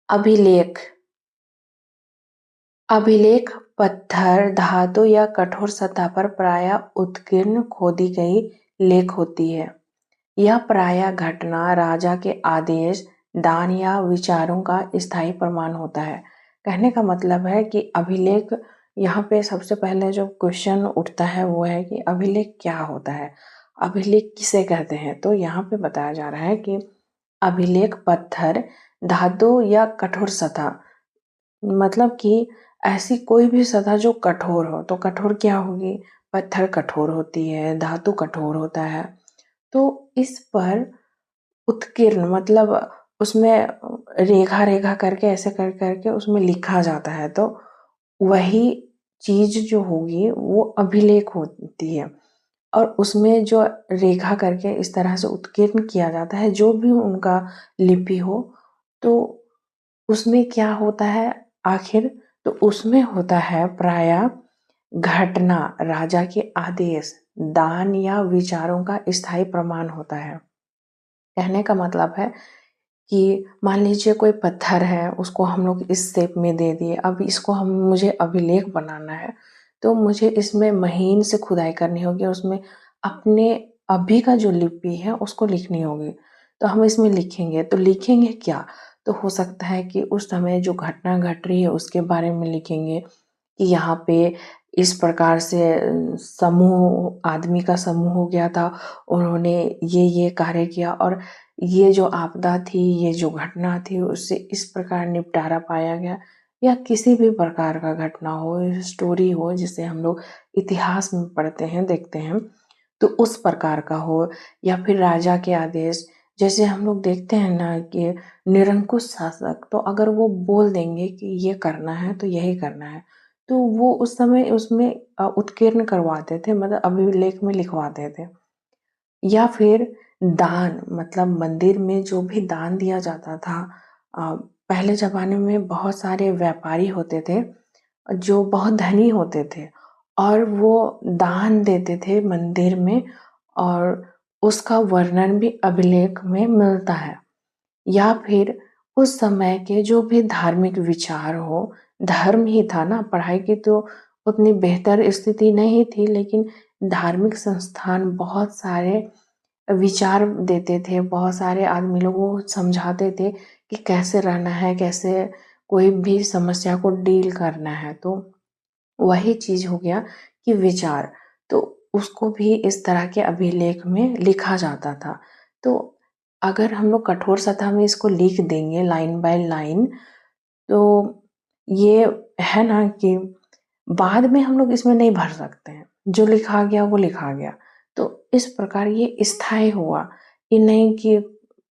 अभिलेख। अभिलेख पत्थर, धातु या कठोर सतह पर प्रायः उत्कीर्ण खोदी गई लेख होती है। यह प्रायः घटना, राजा के आदेश, दान या विचारों का स्थायी प्रमाण होता है। कहने का मतलब है कि अभिलेख, यहाँ पे सबसे पहले जो क्वेश्चन उठता है वो है कि अभिलेख क्या होता है, अभिलेख किसे कहते हैं। तो यहाँ पे बताया जा रहा है कि अभिलेख पत्थर, धातु या कठोर सतह, मतलब कि ऐसी कोई भी सतह जो कठोर हो। तो कठोर क्या होगी? पत्थर कठोर होती है, धातु कठोर होता है। तो इस पर उत्कीर्ण मतलब उसमें रेखा रेखा करके ऐसे कर करके उसमें लिखा जाता है। तो वही चीज जो होगी वो अभिलेख होती है। और उसमें जो रेखा करके इस तरह से उत्कीर्ण किया जाता है, जो भी उनका लिपि हो, तो उसमें क्या होता है आखिर? तो उसमें होता है प्रायः घटना, राजा के आदेश, दान या विचारों का स्थायी प्रमाण होता है। कहने का मतलब है कि मान लीजिए कोई पत्थर है, उसको हम लोग इस शेप में दे दिए, अब इसको मुझे अभिलेख बनाना है, तो मुझे इसमें महीन से खुदाई करनी होगी, उसमें अपने अभी का जो लिपि है उसको लिखनी होगी। तो हम इसमें लिखेंगे, तो लिखेंगे क्या? तो हो सकता है कि उस समय जो घटना घट रही है उसके बारे में लिखेंगे कि यहाँ पे इस प्रकार से समूह, आदमी का समूह हो गया था, उन्होंने ये कार्य किया और ये जो आपदा थी, ये जो घटना थी, उससे इस प्रकार निपटारा पाया गया। या किसी भी प्रकार का घटना हो, स्टोरी हो, जिसे हम लोग इतिहास में पढ़ते हैं, देखते हैं, तो उस प्रकार का हो। या फिर राजा के आदेश, जैसे हम लोग देखते हैं ना कि निरंकुश शासक, तो अगर वो बोल देंगे कि ये करना है तो यही करना है, तो वो उस समय उसमें उत्कीर्ण करवाते थे, मतलब अभिलेख में लिखवाते थे। या फिर दान, मतलब मंदिर में जो भी दान दिया जाता था, पहले जमाने में बहुत सारे व्यापारी होते थे जो बहुत धनी होते थे और वो दान देते थे मंदिर में, और उसका वर्णन भी अभिलेख में मिलता है। या फिर उस समय के जो भी धार्मिक विचार हो, धर्म ही था ना, पढ़ाई की तो उतनी बेहतर स्थिति नहीं थी, लेकिन धार्मिक संस्थान बहुत सारे विचार देते थे, बहुत सारे आदमी लोगों को समझाते थे कि कैसे रहना है, कैसे कोई भी समस्या को डील करना है। तो वही चीज हो गया कि विचार, तो उसको भी इस तरह के अभिलेख में लिखा जाता था। तो अगर हम लोग कठोर सतह में इसको लिख देंगे लाइन बाय लाइन, तो ये है ना कि बाद में हम लोग इसमें नहीं भर सकते हैं, जो लिखा गया वो लिखा गया। तो इस प्रकार ये स्थायी हुआ, ये नहीं कि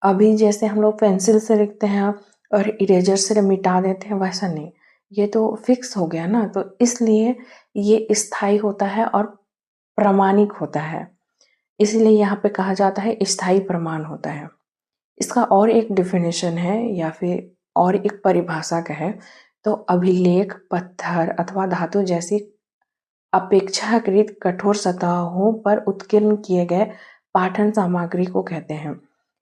अभी जैसे हम लोग पेंसिल से लिखते हैं और इरेजर से मिटा देते हैं, वैसा नहीं। ये तो फिक्स हो गया ना, तो इसलिए ये स्थायी होता है और प्रामाणिक होता है। इसलिए यहाँ पे कहा जाता है स्थायी प्रमाण होता है। इसका और एक डिफिनेशन है या फिर और एक परिभाषा का है, तो अभिलेख पत्थर अथवा धातु जैसी अपेक्षाकृत कठोर सतहों पर उत्कीर्ण किए गए पाठन सामग्री को कहते हैं।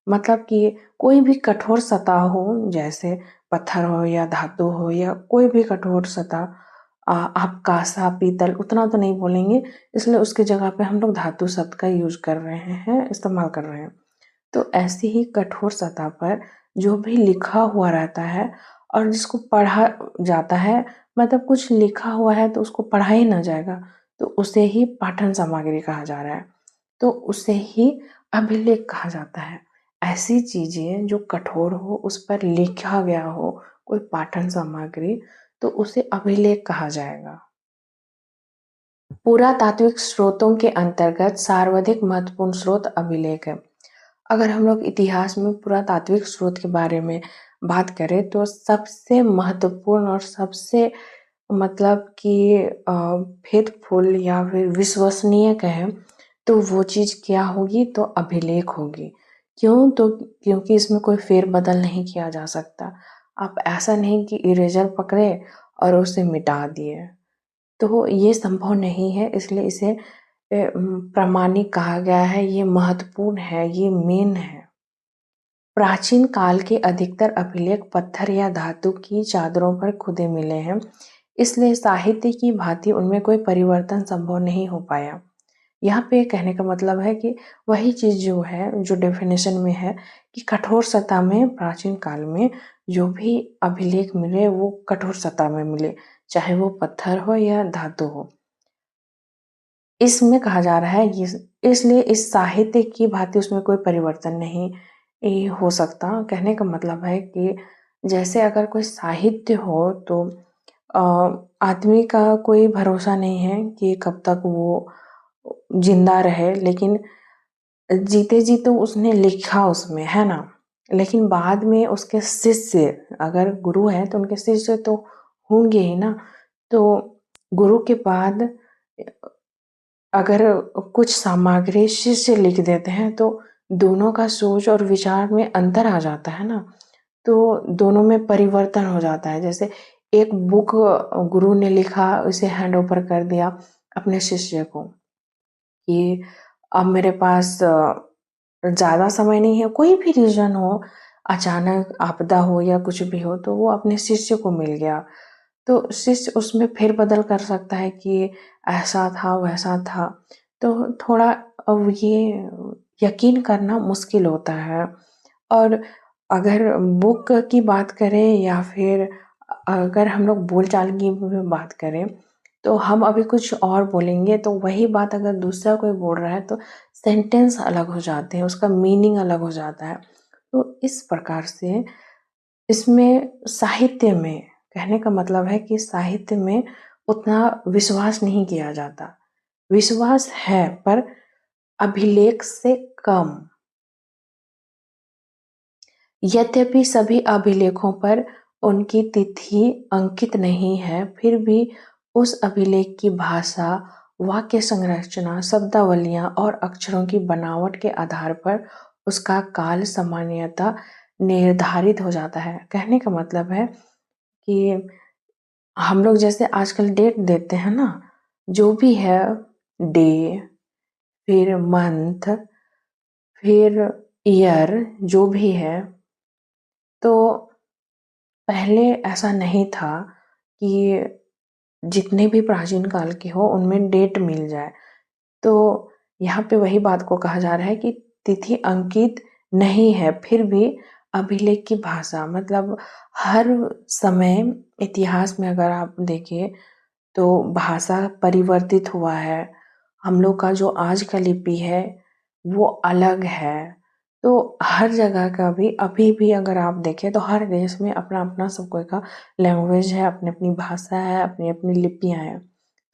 मतलब कि कोई भी कठोर सतह हो, जैसे पत्थर हो या धातु हो या कोई भी कठोर सतह, आप कांसा पीतल उतना तो नहीं बोलेंगे, इसलिए उसकी जगह पे हम लोग धातु शब्द का यूज कर रहे हैं, इस्तेमाल कर रहे हैं। तो ऐसी ही कठोर सतह पर जो भी लिखा हुआ रहता है और जिसको पढ़ा जाता है, मतलब कुछ लिखा हुआ है तो उसको पढ़ा ही ना जाएगा, तो उसे ही पाठन सामग्री कहा जा रहा है। तो उसे ही अभिलेख कहा जाता है। ऐसी चीजें जो कठोर हो, उस पर लिखा गया हो कोई पाठन सामग्री, तो उसे अभिलेख कहा जाएगा। पुरातात्विक स्रोतों के अंतर्गत सर्वाधिक महत्वपूर्ण स्रोत अभिलेख है। अगर हम लोग इतिहास में पुरातात्विक स्रोत के बारे में बात करें, तो सबसे महत्वपूर्ण और सबसे मतलब कि फेथफुल या फिर विश्वसनीय कहें, तो वो चीज़ क्या होगी? तो अभिलेख होगी। क्यों? तो क्योंकि इसमें कोई फेरबदल नहीं किया जा सकता। आप ऐसा नहीं कि इरेजर पकड़े और उसे मिटा दिए, तो ये संभव नहीं है। इसलिए इसे प्रामाणिक कहा गया है, ये महत्वपूर्ण है, ये मेन है। प्राचीन काल के अधिकतर अभिलेख पत्थर या धातु की चादरों पर खुदे मिले हैं, इसलिए साहित्य की भांति उनमें कोई परिवर्तन संभव नहीं हो पाया। यहाँ पे कहने का मतलब है कि वही चीज जो है, जो डेफिनेशन में है कि कठोर सतह में प्राचीन काल में जो भी अभिलेख मिले वो कठोर सतह में मिले, चाहे वो पत्थर हो या धातु हो। इसमें कहा जा रहा है इसलिए इस साहित्य की भांति उसमें कोई परिवर्तन नहीं हो सकता। कहने का मतलब है कि जैसे अगर कोई साहित्य हो तो आदमी का कोई भरोसा नहीं है कि कब तक वो जिंदा रहे, लेकिन जीते जी तो उसने लिखा उसमें, है ना। लेकिन बाद में उसके शिष्य, अगर गुरु है तो उनके शिष्य तो होंगे ही ना। तो गुरु के बाद अगर कुछ सामग्री शिष्य लिख देते हैं तो दोनों का सोच और विचार में अंतर आ जाता है ना, तो दोनों में परिवर्तन हो जाता है। जैसे एक बुक गुरु ने लिखा, उसे हैंड ओवर कर दिया अपने शिष्य को कि अब मेरे पास ज़्यादा समय नहीं है, कोई भी रीज़न हो, अचानक आपदा हो या कुछ भी हो, तो वो अपने शिष्य को मिल गया। तो शिष्य उसमें फेर-बदल कर सकता है कि ऐसा था, वैसा था। तो थोड़ा अब ये यकीन करना मुश्किल होता है। और अगर बुक की बात करें या फिर अगर हम लोग बोलचाल की भी बात करें, तो हम अभी कुछ और बोलेंगे तो वही बात अगर दूसरा कोई बोल रहा है तो सेंटेंस अलग हो जाते हैं, उसका मीनिंग अलग हो जाता है। तो इस प्रकार से इसमें साहित्य में कहने का मतलब है कि साहित्य में उतना विश्वास नहीं किया जाता। विश्वास है पर अभिलेख से कम। यद्यपि सभी अभिलेखों पर उनकी तिथि अंकित नहीं है, फिर भी उस अभिलेख की भाषा, वाक्य संरचना, शब्दावलियां और अक्षरों की बनावट के आधार पर उसका काल सामान्यतः निर्धारित हो जाता है। कहने का मतलब है कि हम लोग जैसे आजकल डेट देते हैं ना, जो भी है, डे, फिर मंथ, फिर ईयर, जो भी है, तो पहले ऐसा नहीं था कि जितने भी प्राचीन काल के हो उनमें डेट मिल जाए। तो यहाँ पे वही बात को कहा जा रहा है कि तिथि अंकित नहीं है, फिर भी अभिलेख की भाषा मतलब हर समय इतिहास में अगर आप देखें तो भाषा परिवर्तित हुआ है। हम लोग का जो आज का लिपि है वो अलग है। तो हर जगह का भी अभी भी अगर आप देखें तो हर देश में अपना अपना सब कोई का लैंग्वेज है, अपनी अपनी भाषा है, अपनी अपनी लिपियां हैं।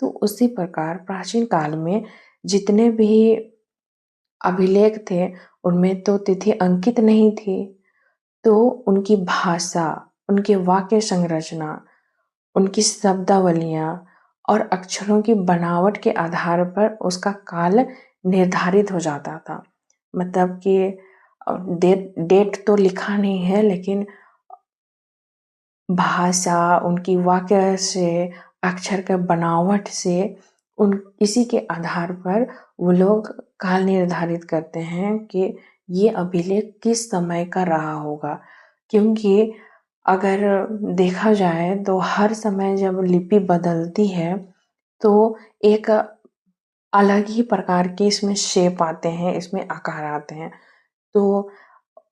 तो उसी प्रकार प्राचीन काल में जितने भी अभिलेख थे उनमें तो तिथि अंकित नहीं थी, तो उनकी भाषा, उनके वाक्य संरचना, उनकी शब्दावलियां और अक्षरों की बनावट के आधार पर उसका काल निर्धारित हो जाता था। मतलब कि डेट डेट तो लिखा नहीं है, लेकिन भाषा, उनकी वाक्य से, अक्षर के बनावट से, उन इसी के आधार पर वो लोग काल निर्धारित करते हैं कि ये अभिलेख किस समय का रहा होगा। क्योंकि अगर देखा जाए तो हर समय जब लिपि बदलती है तो एक अलग ही प्रकार के इसमें शेप आते हैं, इसमें आकार आते हैं। तो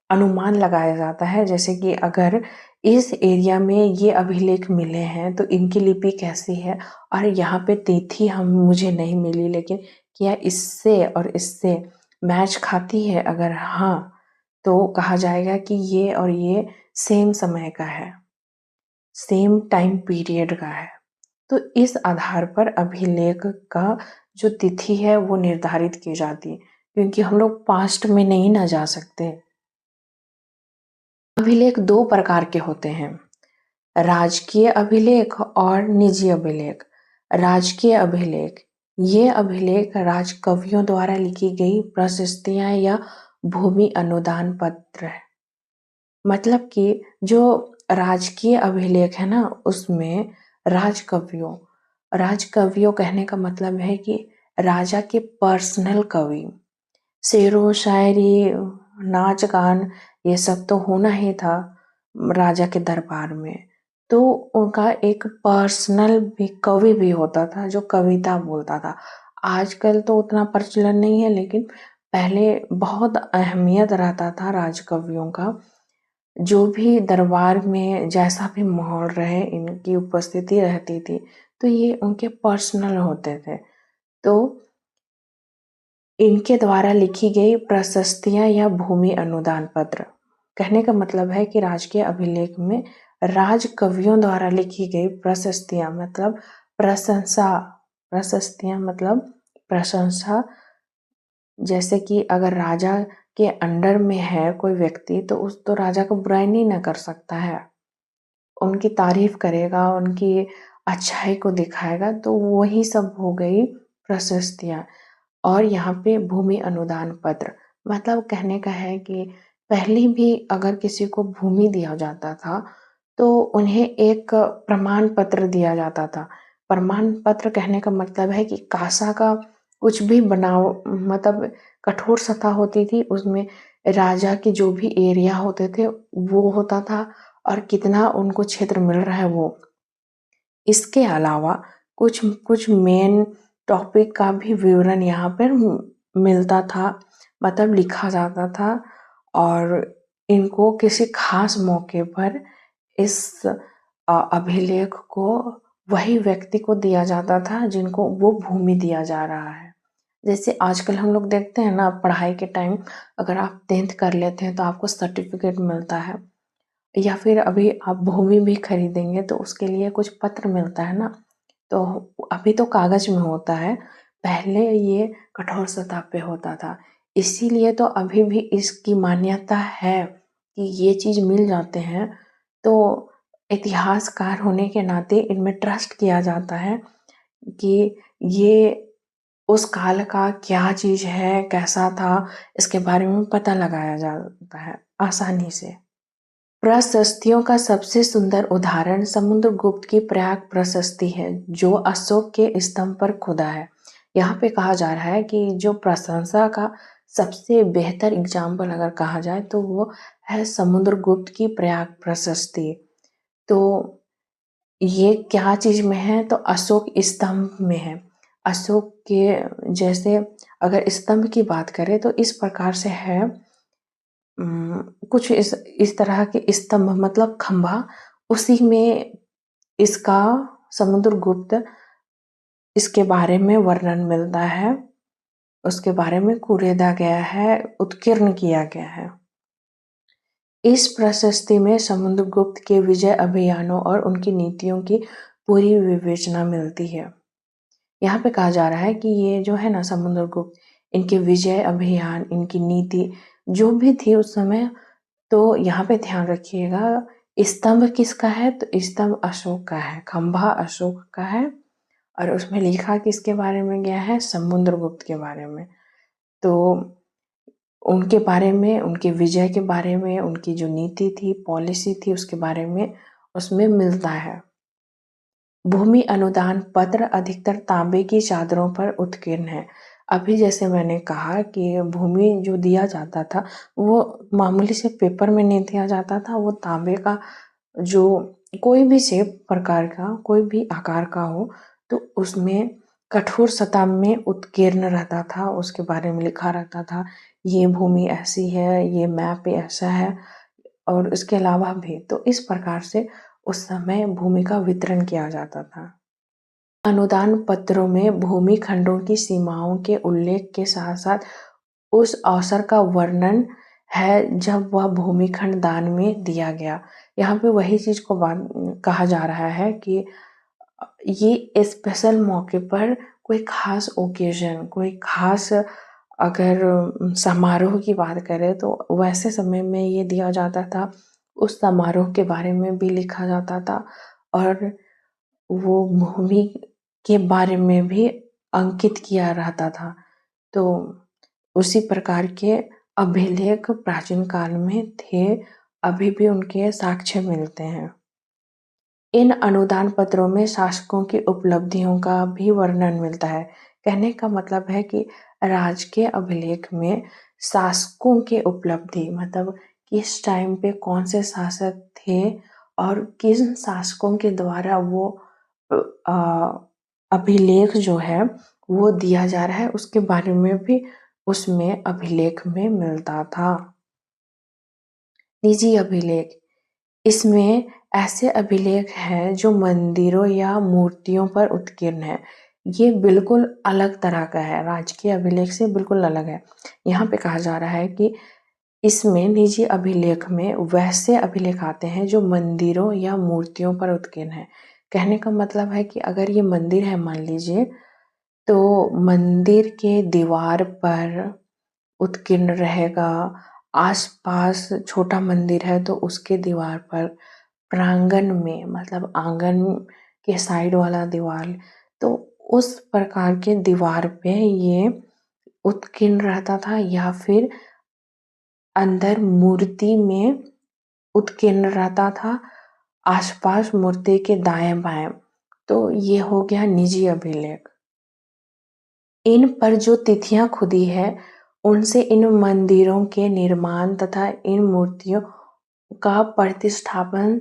अनुमान लगाया जाता है जैसे कि अगर इस एरिया में ये अभिलेख मिले हैं तो इनकी लिपि कैसी है, और यहाँ पे तिथि हम मुझे नहीं मिली, लेकिन क्या इससे और इससे मैच खाती है, अगर हाँ तो कहा जाएगा कि ये और ये सेम समय का है, सेम टाइम पीरियड का है। तो इस आधार पर अभिलेख का जो तिथि है वो निर्धारित की जाती है, क्योंकि हम लोग पास्ट में नहीं ना जा सकते। अभिलेख दो प्रकार के होते हैं, राजकीय अभिलेख और निजी अभिलेख। राजकीय अभिलेख, ये अभिलेख राजकवियों द्वारा लिखी गई प्रशस्तियां या भूमि अनुदान पत्र है। मतलब कि जो राजकीय अभिलेख है ना, उसमें राजकवियों राजकवियों कहने का मतलब है कि राजा के पर्सनल कवि, शेरो शायरी, नाच गान ये सब तो होना ही था राजा के दरबार में। तो उनका एक पर्सनल भी कवि भी होता था जो कविता बोलता था। आजकल तो उतना प्रचलन नहीं है, लेकिन पहले बहुत अहमियत रहता था राजकवियों का। जो भी दरबार में जैसा भी माहौल रहे, इनकी उपस्थिति रहती थी, तो ये उनके पर्सनल होते थे। तो इनके द्वारा लिखी गई प्रशस्तियां या भूमि अनुदान पत्र, कहने का मतलब है कि राजकीय अभिलेख में राज कवियों द्वारा लिखी गई प्रशस्तियां मतलब प्रशंसा, प्रशस्तियां मतलब प्रशंसा। जैसे कि अगर राजा के अंडर में है कोई व्यक्ति, तो उस तो राजा को बुराई नहीं ना कर सकता है, उनकी तारीफ करेगा, उनकी अच्छाई को दिखाएगा, तो वही सब हो गई प्रशस्तियां। और यहाँ पे भूमि अनुदान पत्र मतलब कहने का है कि पहले भी अगर किसी को भूमि दिया जाता था, तो उन्हें एक प्रमाण पत्र दिया जाता था। प्रमाण पत्र कहने का मतलब है कि कासा का कुछ भी बनाओ, मतलब कठोर सतह होती थी, उसमें राजा के जो भी एरिया होते थे वो होता था, और कितना उनको क्षेत्र मिल रहा है वो। इसके अलावा कुछ कुछ मेन टॉपिक का भी विवरण यहाँ पर मिलता था, मतलब लिखा जाता था। और इनको किसी खास मौके पर इस अभिलेख को वही व्यक्ति को दिया जाता था जिनको वो भूमि दिया जा रहा है। जैसे आजकल हम लोग देखते हैं ना, पढ़ाई के टाइम अगर आप 10th कर लेते हैं तो आपको सर्टिफिकेट मिलता है, या फिर अभी आप भूमि भी खरीदेंगे तो उसके लिए कुछ पत्र मिलता है ना। तो अभी तो कागज में होता है, पहले ये कठोर सतह पे होता था। इसीलिए तो अभी भी इसकी मान्यता है कि ये चीज मिल जाते हैं। तो इतिहासकार होने के नाते इनमें ट्रस्ट किया जाता है कि ये उस काल का क्या चीज है, कैसा था, इसके बारे में पता लगाया जाता है आसानी से। प्रशस्तियों का सबसे सुंदर उदाहरण समुद्रगुप्त की प्रयाग प्रशस्ति है, जो अशोक के स्तंभ पर खुदा है। यहाँ पे कहा जा रहा है कि जो प्रशंसा का सबसे बेहतर एग्जाम्पल अगर कहा जाए तो वो है समुद्रगुप्त की प्रयाग प्रशस्ति। तो ये क्या चीज में है, तो अशोक स्तंभ में है। अशोक के जैसे अगर स्तंभ की बात करें तो इस प्रकार से है, कुछ इस तरह के स्तंभ मतलब खंभा, उसी में इसका समुद्रगुप्त इसके बारे में वर्णन मिलता है, उसके बारे में कुरेदा गया है, उत्कीर्ण किया गया है। इस प्रशस्ति में समुद्रगुप्त के विजय अभियानों और उनकी नीतियों की पूरी विवेचना मिलती है। यहाँ पे कहा जा रहा है कि ये जो है ना समुद्रगुप्त, इनके विजय अभियान, इनकी नीति जो भी थी उस समय, तो यहाँ पे ध्यान रखिएगा, स्तंभ किसका है, तो स्तंभ अशोक का है, खंभा अशोक का है, और उसमें लिखा किसके बारे में गया है, समुद्रगुप्त के बारे में। तो उनके बारे में, उनके विजय के बारे में, उनकी जो नीति थी, पॉलिसी थी, उसके बारे में उसमें मिलता है। भूमि अनुदान पत्र अधिकतर तांबे की चादरों पर उत्कीर्ण है। अभी जैसे मैंने कहा कि भूमि जो दिया जाता था वो मामूली से पेपर में नहीं दिया जाता था, वो तांबे का, जो कोई भी शेप प्रकार का, कोई भी आकार का हो, तो उसमें कठोर सतह में उत्कीर्ण रहता था, उसके बारे में लिखा रहता था, ये भूमि ऐसी है, ये मैप ऐसा है। और इसके अलावा भी तो इस प्रकार से उस समय भूमि का वितरण किया जाता था। अनुदान पत्रों में भूमि खंडों की सीमाओं के उल्लेख के साथ साथ उस अवसर का वर्णन है जब वह भूमि खंड दान में दिया गया। यहाँ पे वही चीज को बात कहा जा रहा है कि ये स्पेशल मौके पर कोई खास ओकेजन, कोई खास अगर समारोह की बात करें तो वैसे समय में ये दिया जाता था। उस समारोह के बारे में भी लिखा जाता था, और वो भूमि के बारे में भी अंकित किया रहता था। तो उसी प्रकार के अभिलेख प्राचीन काल में थे, अभी भी उनके साक्ष्य मिलते हैं। इन अनुदान पत्रों में शासकों की उपलब्धियों का भी वर्णन मिलता है। कहने का मतलब है कि राजकीय अभिलेख में शासकों की उपलब्धि, मतलब किस टाइम पे कौन से शासक थे और किन शासकों के द्वारा वो अभिलेख जो है वो दिया जा रहा है, उसके बारे में भी उसमें अभिलेख में मिलता था। निजी अभिलेख, इसमें ऐसे अभिलेख हैं जो मंदिरों या मूर्तियों पर उत्कीर्ण है। ये बिल्कुल अलग तरह का है, राजकीय अभिलेख से बिल्कुल अलग है। यहाँ पे कहा जा रहा है कि इसमें निजी अभिलेख में वैसे अभिलेख आते हैं जो मंदिरों या मूर्तियों पर उत्कीर्ण है। कहने का मतलब है कि अगर ये मंदिर है मान लीजिए, तो मंदिर के दीवार पर उत्कीर्ण रहेगा, आसपास छोटा मंदिर है तो उसके दीवार पर, प्रांगण में मतलब आंगन के साइड वाला दीवार, तो उस प्रकार के दीवार पे ये उत्कीर्ण रहता था, या फिर अंदर मूर्ति में उत्कीर्ण रहता था, आसपास मूर्ति के दाएं बाएं। तो ये हो गया निजी अभिलेख। इन पर जो तिथियां खुदी है उनसे इन मंदिरों के निर्माण तथा इन मूर्तियों का प्रतिष्ठापन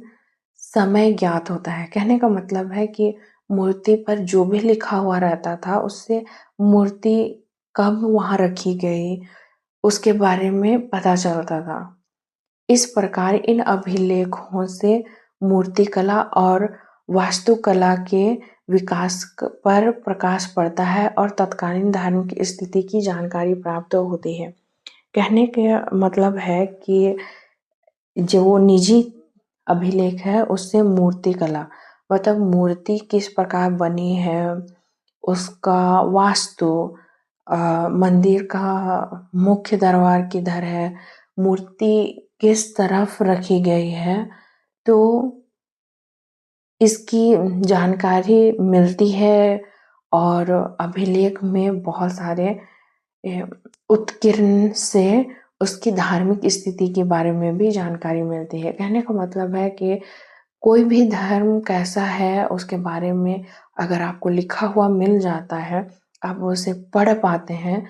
समय ज्ञात होता है। कहने का मतलब है कि मूर्ति पर जो भी लिखा हुआ रहता था उससे मूर्ति कब वहां रखी गई उसके बारे में पता चलता था। इस प्रकार इन अभिलेखों से मूर्तिकला और वास्तुकला के विकास पर प्रकाश पड़ता है और तत्कालीन धार्मिक स्थिति की जानकारी प्राप्त होती है। कहने का मतलब है कि जो निजी अभिलेख है उससे मूर्तिकला मतलब मूर्ति किस प्रकार बनी है, उसका वास्तु, मंदिर का मुख्य दरबार किधर है, मूर्ति किस तरफ रखी गई है, तो इसकी जानकारी मिलती है। और अभिलेख में बहुत सारे उत्कीर्ण से उसकी धार्मिक स्थिति के बारे में भी जानकारी मिलती है। कहने का मतलब है कि कोई भी धर्म कैसा है उसके बारे में अगर आपको लिखा हुआ मिल जाता है, आप उसे पढ़ पाते हैं,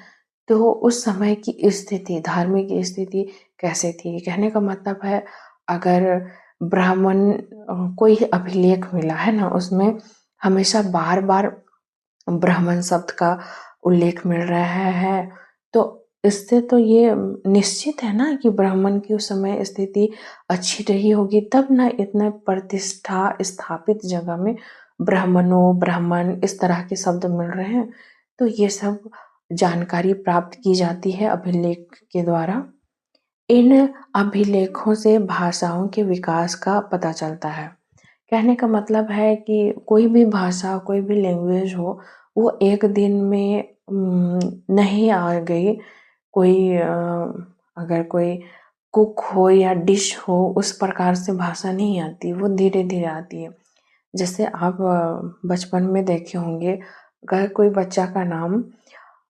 तो उस समय की स्थिति, धार्मिक स्थिति कैसे थी। कहने का मतलब है अगर ब्राह्मण कोई अभिलेख मिला है ना, उसमें हमेशा बार बार ब्राह्मण शब्द का उल्लेख मिल रहा है, तो इससे तो ये निश्चित है ना कि ब्राह्मण की उस समय स्थिति अच्छी रही होगी, तब ना इतना प्रतिष्ठा स्थापित जगह में ब्राह्मणों, ब्राह्मण इस तरह के शब्द मिल रहे हैं। तो ये सब जानकारी प्राप्त की जाती है अभिलेख के द्वारा। इन अभिलेखों से भाषाओं के विकास का पता चलता है। कहने का मतलब है कि कोई भी भाषा, कोई भी लैंग्वेज हो, वो एक दिन में नहीं आ गई। कोई अगर कोई कुक हो या डिश हो, उस प्रकार से भाषा नहीं आती, वो धीरे धीरे आती है। जैसे आप बचपन में देखे होंगे, अगर कोई बच्चा का नाम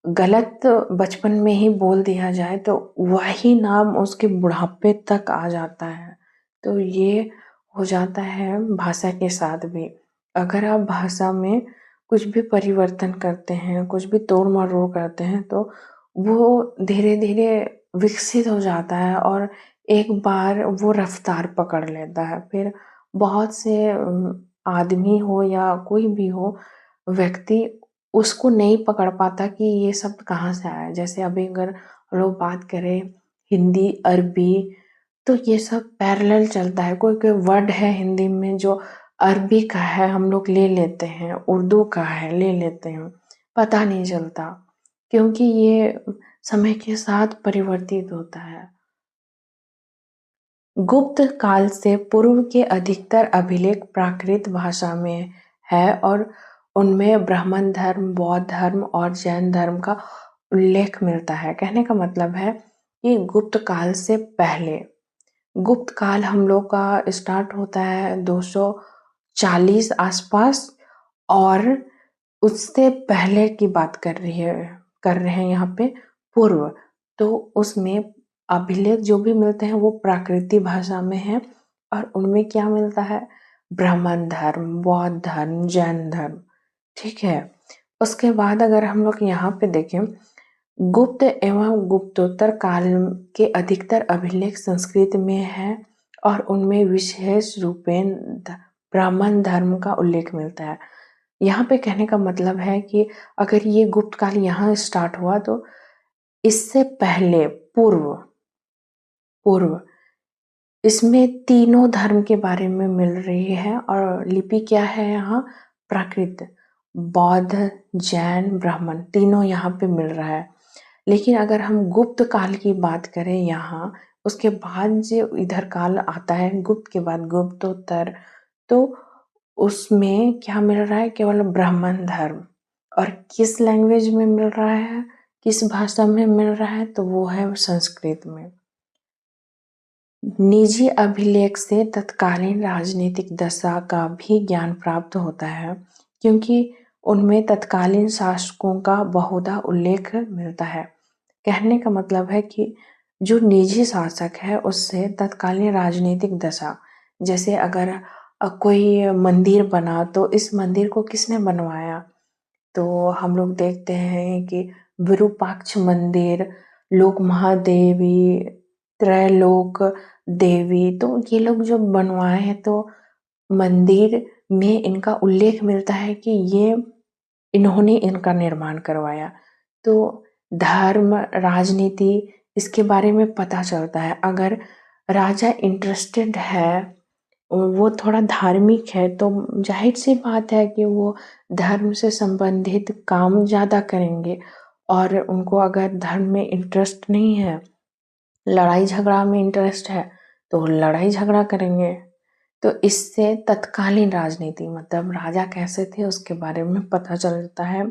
गलत बचपन में ही बोल दिया जाए तो वही नाम उसके बुढ़ापे तक आ जाता है। तो ये हो जाता है भाषा के साथ भी। अगर आप भाषा में कुछ भी परिवर्तन करते हैं, कुछ भी तोड़ मरोड़ करते हैं, तो वो धीरे धीरे विकसित हो जाता है और एक बार वो रफ्तार पकड़ लेता है। फिर बहुत से आदमी हो या कोई भी हो, व्यक्ति उसको नहीं पकड़ पाता कि ये शब्द कहाँ से आया है। जैसे अभी अगर लोग बात करें हिंदी, अरबी, तो ये सब पैरेलल चलता है। कोई कोई वर्ड है हिंदी में जो अरबी का है हम लोग ले लेते हैं, उर्दू का है ले लेते हैं, पता नहीं चलता, क्योंकि ये समय के साथ परिवर्तित होता है। गुप्त काल से पूर्व के अधिकतर अभिलेख प्राकृत भाषा में है और उनमें ब्राह्मण धर्म, बौद्ध धर्म और जैन धर्म का उल्लेख मिलता है। कहने का मतलब है कि गुप्त काल से पहले, गुप्त काल हम लोग का स्टार्ट होता है 240 आसपास, और उससे पहले की बात कर रहे हैं यहाँ पे पूर्व। तो उसमें अभिलेख जो भी मिलते हैं वो प्राकृतिक भाषा में है, और उनमें क्या मिलता है, ब्राह्मण धर्म, बौद्ध धर्म, जैन धर्म। ठीक है। उसके बाद अगर हम लोग यहाँ पे देखें गुप्त एवं गुप्तोत्तर काल के अधिकतर अभिलेख संस्कृत में है और उनमें विशेष रूपेण ब्राह्मण धर्म का उल्लेख मिलता है। यहाँ पे कहने का मतलब है कि अगर ये गुप्त काल यहाँ स्टार्ट हुआ तो इससे पहले पूर्व इसमें तीनों धर्म के बारे में मिल रही है और लिपि क्या है यहाँ? प्राकृत, बौद्ध, जैन, ब्राह्मण तीनों यहाँ पे मिल रहा है। लेकिन अगर हम गुप्त काल की बात करें यहाँ, उसके बाद जो इधर काल आता है गुप्त के बाद गुप्तोत्तर, तो उसमें क्या मिल रहा है? केवल ब्राह्मण धर्म। और किस लैंग्वेज में मिल रहा है, किस भाषा में मिल रहा है? तो वो है संस्कृत में। निजी अभिलेख से तत्कालीन राजनीतिक दशा का भी ज्ञान प्राप्त होता है, क्योंकि उनमें तत्कालीन शासकों का बहुधा उल्लेख मिलता है। कहने का मतलब है कि जो निजी शासक है उससे तत्कालीन राजनीतिक दशा, जैसे अगर कोई मंदिर बना तो इस मंदिर को किसने बनवाया? तो हम लोग देखते हैं कि विरूपाक्ष मंदिर, लोक महादेवी, त्रैलोक देवी, तो ये लोग जो बनवाए हैं तो मंदिर में इनका उल्लेख मिलता है कि ये इन्होंने इनका निर्माण करवाया। तो धर्म, राजनीति इसके बारे में पता चलता है। अगर राजा इंटरेस्टेड है, वो थोड़ा धार्मिक है, तो जाहिर सी बात है कि वो धर्म से संबंधित काम ज़्यादा करेंगे। और उनको अगर धर्म में इंटरेस्ट नहीं है, लड़ाई झगड़ा में इंटरेस्ट है, तो लड़ाई झगड़ा करेंगे। तो इससे तत्कालीन राजनीति मतलब राजा कैसे थे उसके बारे में पता चलता है।